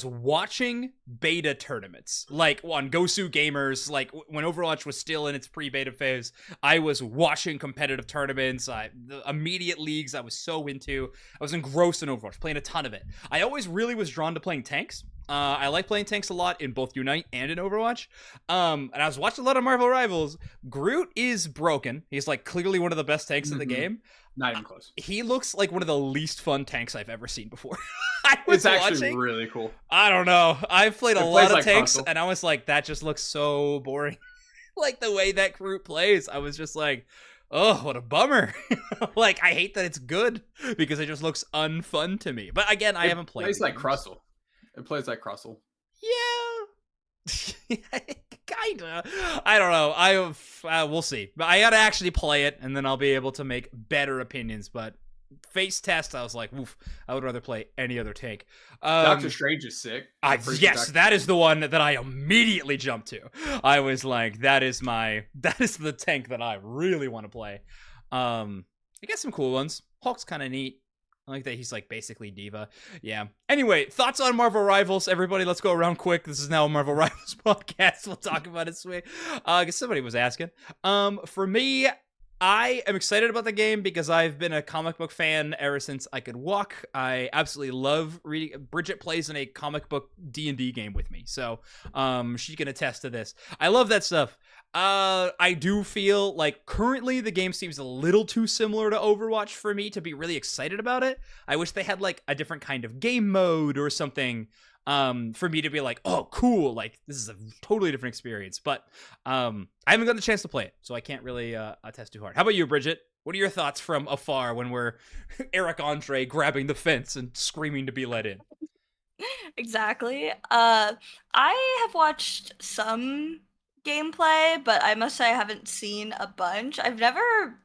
S1: watching beta tournaments, like on Gosu Gamers, like when Overwatch was still in its pre-beta phase. I was watching competitive tournaments, the immediate leagues I was so into. I was engrossed in Overwatch, playing a ton of it. I always really was drawn to playing tanks. I like playing tanks a lot in both Unite and in Overwatch. And I was watching a lot of Marvel Rivals. Groot is broken. He's like clearly one of the best tanks in the game.
S3: Not even close.
S1: He looks like one of the least fun tanks I've ever seen before.
S3: It's actually really cool.
S1: I don't know. I've played a lot of tanks, and I was like, that just looks so boring. Like the way that Groot plays, I was just like, oh, what a bummer. Like, I hate that it's good because it just looks unfun to me. But again, I haven't played.
S3: It plays like Crustle. It plays like Crustle.
S1: Yeah. Kinda. I don't know. We'll see. But I gotta actually play it, and then I'll be able to make better opinions. But face test, I was like, oof, I would rather play any other tank.
S3: Doctor Strange is sick.
S1: Yes, that is the one that I immediately jumped to. I was like, that is the tank that I really want to play. I got some cool ones. Hulk's kind of neat. I like that he's like basically diva. Yeah. Anyway, thoughts on Marvel Rivals, everybody. Let's go around quick. This is now a Marvel Rivals podcast. We'll talk about it soon. I guess somebody was asking. For me, I am excited about the game because I've been a comic book fan ever since I could walk. I absolutely love reading. Bridget plays in a comic book D&D game with me, so she can attest to this. I love that stuff. I do feel like currently the game seems a little too similar to Overwatch for me to be really excited about it. I wish they had like a different kind of game mode or something for me to be like, oh, cool, like this is a totally different experience. But I haven't gotten the chance to play it, so I can't really attest too hard. How about you, Bridget? What are your thoughts from afar when we're Eric Andre grabbing the fence and screaming to be let in?
S2: Exactly. I have watched some gameplay, but I must say I haven't seen a bunch. I've never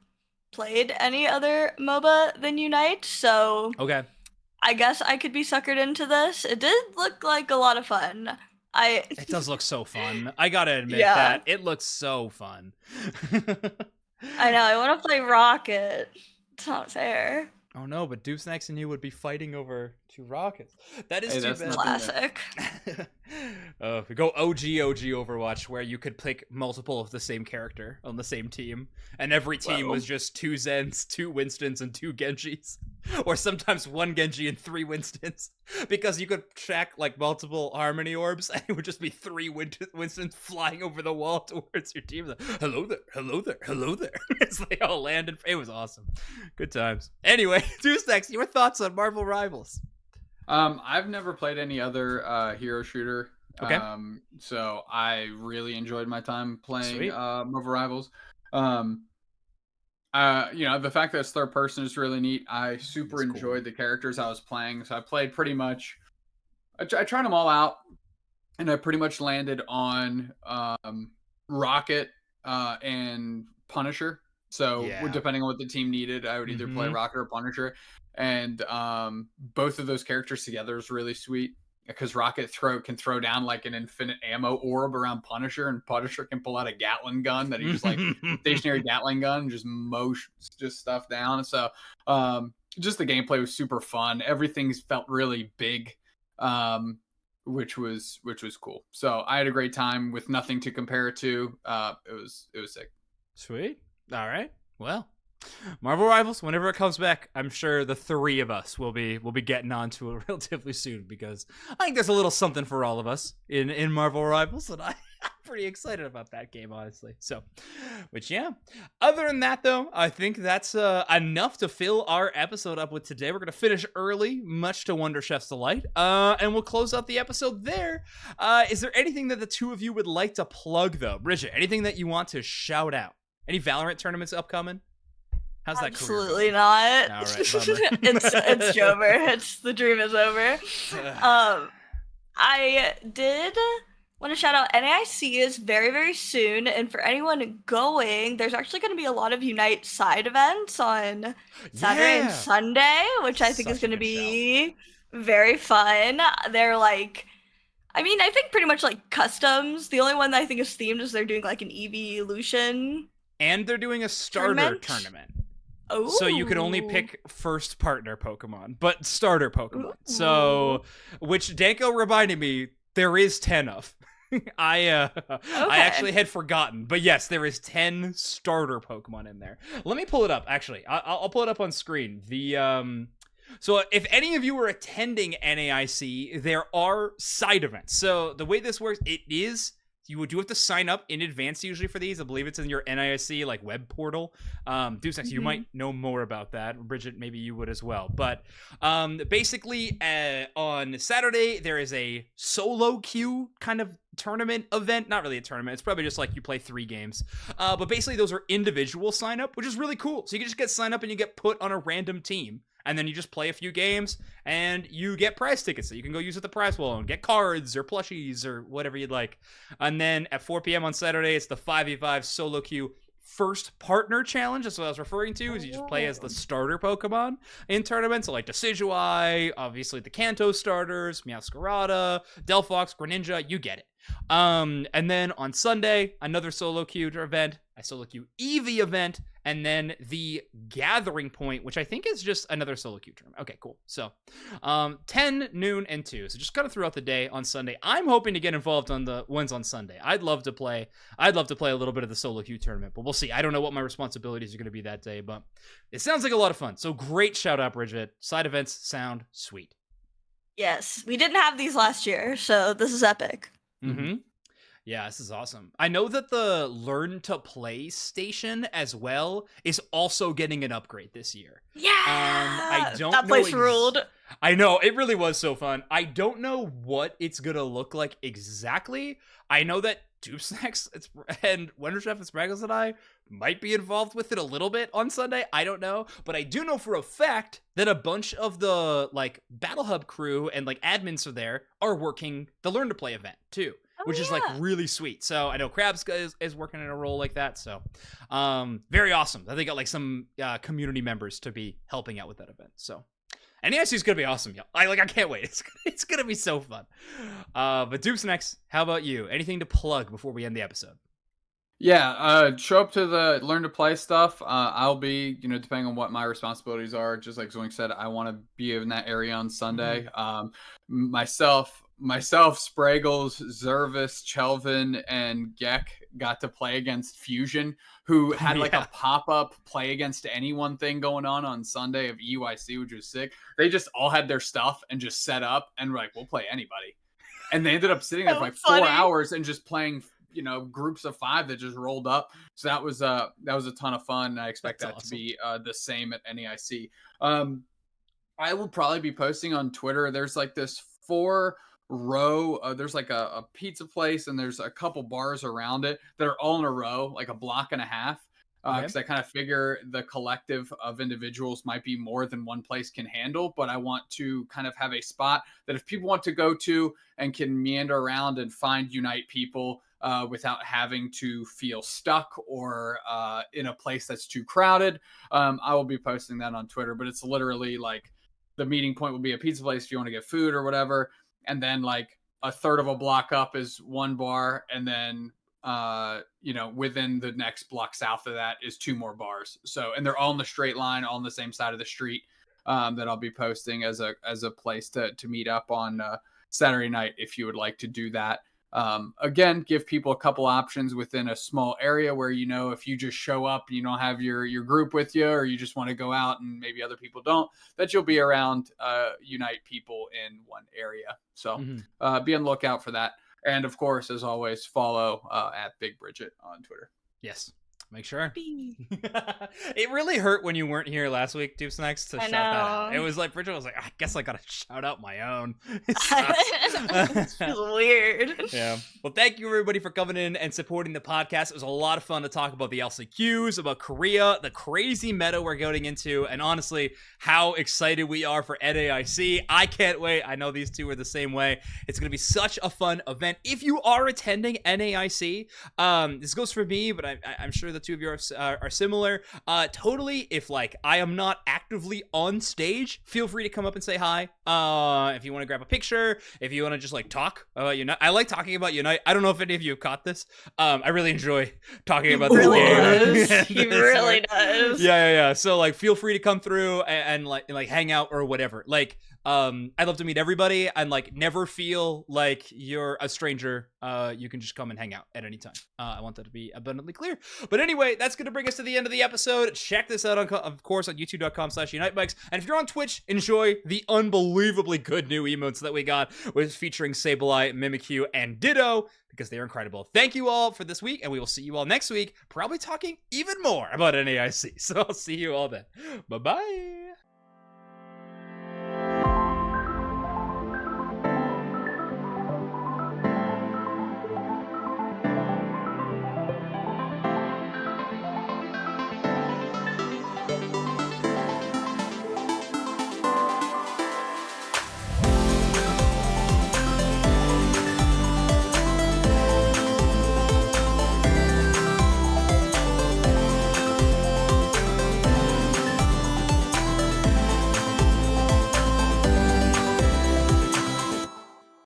S2: played any other MOBA than Unite, so
S1: okay.
S2: I guess I could be suckered into this. It did look like a lot of fun.
S1: It does look so fun. I gotta admit that. It looks so fun.
S2: I know, I want to play Rocket. It's not fair.
S1: Oh no, but Deucex and you would be fighting over 2 rockets. That is too bad.
S2: Classic.
S1: We go OG Overwatch, where you could pick multiple of the same character on the same team, and every team was just 2 Zens, 2 Winstons, and 2 Genjis, or sometimes 1 Genji and 3 Winstons, because you could track like multiple Harmony orbs, and it would just be 3 Winstons flying over the wall towards your team. Like, hello there, hello there, hello there. As they all landed. It was awesome. Good times. Anyway, Deucex, your thoughts on Marvel Rivals?
S3: I've never played any other hero shooter.
S1: Okay.
S3: So I really enjoyed my time playing Marvel Rivals. The fact that it's third person is really neat. I super enjoyed the characters I was playing, so I played pretty much. I tried them all out, and I pretty much landed on Rocket and Punisher. So depending on what the team needed, I would either play Rocket or Punisher, and both of those characters together is really sweet. Because Rocket can throw down like an infinite ammo orb around Punisher, and Punisher can pull out a Gatling gun that he just like stationary Gatling gun and just motions just stuff down. So just the gameplay was super fun. Everything's felt really big, which was cool. So I had a great time with nothing to compare it to. It was sick.
S1: Sweet. All right. Well, Marvel Rivals, whenever it comes back, I'm sure the three of us will be getting onto it relatively soon, because I think there's a little something for all of us in Marvel Rivals, and I'm pretty excited about that game, honestly. So, other than that, though, I think that's enough to fill our episode up with today. We're gonna finish early, much to Wonder Chef's delight, and we'll close out the episode there. Is there anything that the two of you would like to plug, though? Bridget, anything that you want to shout out? Any Valorant tournaments upcoming? How's that
S2: Absolutely not.
S1: All right,
S2: it's over. The dream is over. I did want to shout out NAIC is very, very soon, and for anyone going, there's actually going to be a lot of Unite side events on Saturday and Sunday, which I think is going to be very fun. They're like, I think pretty much like customs. The only one that I think is themed is they're doing like an evolution.
S1: And they're doing a starter tournament.
S2: Ooh.
S1: So you can only pick first partner Pokemon, but starter Pokemon. Ooh. So, which Danko reminded me, there is 10 of. I actually had forgotten, but yes, there is 10 starter Pokemon in there. Let me pull it up. Actually, I'll pull it up on screen. So if any of you are attending NAIC, there are side events. So the way this works, you do have to sign up in advance usually for these. I believe it's in your NISC like web portal. Deucex, you might know more about that. Bridget, maybe you would as well. But basically, on Saturday there is a solo queue kind of tournament event. Not really a tournament. It's probably just like you play 3 games. But basically, those are individual sign up, which is really cool. So you can just get signed up and you get put on a random team. And then you just play a few games, and you get prize tickets that you can go use at the prize wall and get cards or plushies or whatever you'd like. And then at 4 p.m. on Saturday, it's the 5v5 solo queue first partner challenge. That's what I was referring to, is you just play as the starter Pokemon in tournaments. So like Decidueye, obviously the Kanto starters, Meowscarada, Delphox, Greninja, you get it. And then on Sunday, another solo queue event, a solo queue Eevee event, and then the Gathering Point, which I think is just another solo queue tournament. Okay, cool. So 10, noon, and 2. So just kind of throughout the day on Sunday. I'm hoping to get involved on the ones on Sunday. I'd love to play a little bit of the solo queue tournament, but we'll see. I don't know what my responsibilities are going to be that day, but it sounds like a lot of fun. So great shout out, Bridget. Side events sound sweet.
S2: Yes, we didn't have these last year, so this is epic.
S1: Mm-hmm. Yeah, this is awesome. I know that the Learn to Play station as well is also getting an upgrade this year.
S2: Yeah,
S1: I don't
S2: that
S1: know
S2: place ruled.
S1: I know, it really was so fun. I don't know what it's gonna look like exactly. I know that Dupsnax and Wonder Chef and Spraggles and I might be involved with it a little bit on Sunday. I don't know, but I do know for a fact that a bunch of the like Battle Hub crew and like admins are working the Learn to Play event too. Which is like really sweet. So I know Krabs is working in a role like that. So very awesome. I think got like some community members to be helping out with that event. So NESC is gonna be awesome, y'all. I can't wait. It's gonna be so fun. But Dupes next. How about you? Anything to plug before we end the episode?
S3: Yeah, show up to the Learn to Play stuff. I'll be, depending on what my responsibilities are, just like Zoink said, I want to be in that area on Sunday. Myself, Spraggles, Zervis, Chelvin, and Gek got to play against Fusion, who had like a pop-up play against anyone thing going on Sunday of EUIC, which was sick. They just all had their stuff and just set up and were like, we'll play anybody. And they ended up sitting there for like 4 hours and just playing groups of 5 that just rolled up. So that was a ton of fun. I expect that awesome. To be the same at NEIC. I will probably be posting on Twitter. There's like this 4-row. There's like a pizza place and there's a couple bars around it that are all in a row, like a block and a half. because I kind of figure the collective of individuals might be more than one place can handle, but I want to kind of have a spot that if people want to go to and can meander around and find Unite people without having to feel stuck or in a place that's too crowded, I will be posting that on Twitter. But it's literally like the meeting point will be a pizza place if you want to get food or whatever, and then like a third of a block up is one bar, and then within the next block south of that is 2 more bars. So, and they're all in the straight line, all on the same side of the street, that I'll be posting as a place to meet up on Saturday night if you would like to do that. Again, give people a couple options within a small area where, if you just show up, you don't have your group with you, or you just want to go out and maybe other people don't, that you'll be around Unite people in one area. So be on the lookout for that. And of course, as always, follow at Big Bridget on Twitter.
S1: Yes. Make sure. It really hurt when you weren't here last week, Dupe Snacks, to shout that out. It was like, Bridget was like, I guess I gotta shout out my own.
S2: It feels weird.
S1: Yeah. Well, thank you everybody for coming in and supporting the podcast. It was a lot of fun to talk about the LCQs, about Korea, the crazy meta we're going into, and honestly, how excited we are for NAIC. I can't wait. I know these two are the same way. It's gonna be such a fun event. If you are attending NAIC, this goes for me, but I'm sure the two of you are similar. Totally, if like I am not actively on stage, feel free to come up and say hi. If you want to grab a picture, if you want to just like talk about Unite. I like talking about Unite. I don't know if any of you have caught this. I really enjoy talking about this game.
S2: He really does.
S1: Yeah. So like, feel free to come through and like hang out or whatever. Like, I'd love to meet everybody and like never feel like you're a stranger. You can just come and hang out at any time. I want that to be abundantly clear. But anyway, that's going to bring us to the end of the episode. Check this out, of course, on youtube.com/UniteBikes. And if you're on Twitch, enjoy the unbelievably good new emotes that we got with featuring Sableye, Mimikyu, and Ditto, because they are incredible. Thank you all for this week, and we will see you all next week, probably talking even more about NAIC. So I'll see you all then. Bye-bye.